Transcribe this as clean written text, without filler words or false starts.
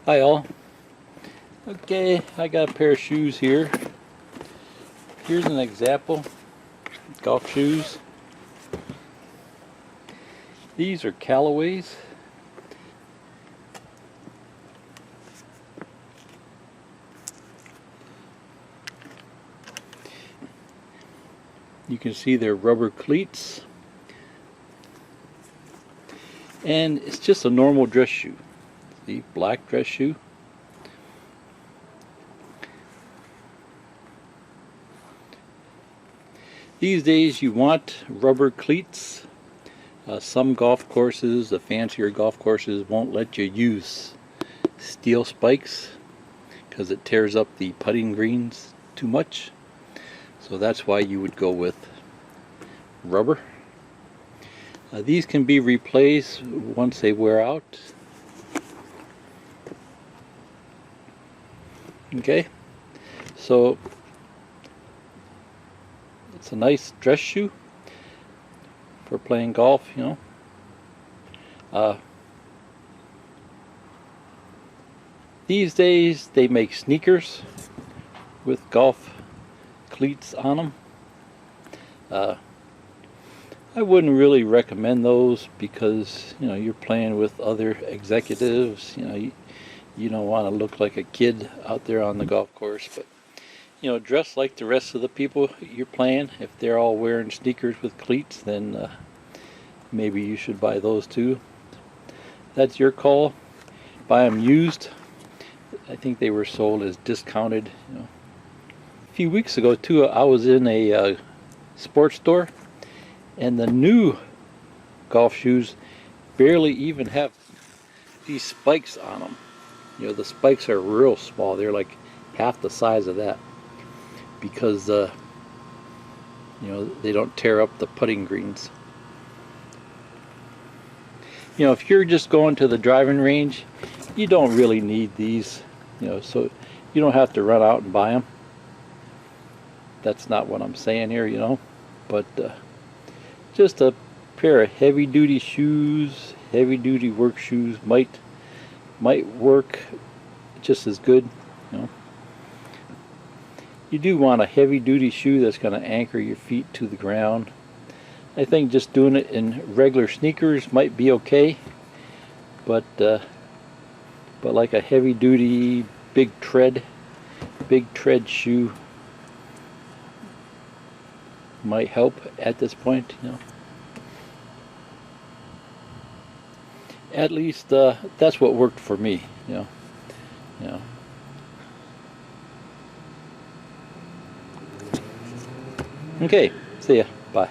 Hi all. Okay, I got a pair of shoes here. Here's an example. Golf shoes. These are Callaways. You can see they're rubber cleats. And it's just a normal dress shoe. The black dress shoe. These days you want rubber cleats. Some golf courses, the fancier golf courses, won't let you use steel spikes because it tears up the putting greens too much. So that's why you would go with rubber. These can be replaced once they wear out. Okay, so it's a nice dress shoe for playing golf, you know. These days they make sneakers with golf cleats on them. I wouldn't really recommend those because, you know, you're playing with other executives. You don't want to look like a kid out there on the golf course, but you know, dress like the rest of the people you're playing. If they're all wearing sneakers with cleats, then maybe you should buy those too. That's your call. Buy them used. I think they were sold as discounted. You know. A few weeks ago too, I was in a sports store, and the new golf shoes barely even have these spikes on them. You know, the spikes are real small. They're like half the size of that because you know, they don't tear up the putting greens. You know, if you're just going to the driving range, you don't really need these, you know, so you don't have to run out and buy them. That's not what I'm saying here, you know, but just a pair of heavy-duty shoes, heavy-duty work shoes might work just as good, you know. You do want a heavy-duty shoe that's going to anchor your feet to the ground. I think just doing it in regular sneakers might be okay, but like a heavy-duty big tread shoe might help at this point, you know. At least that's what worked for me, you know. You know. Okay, see ya. Bye.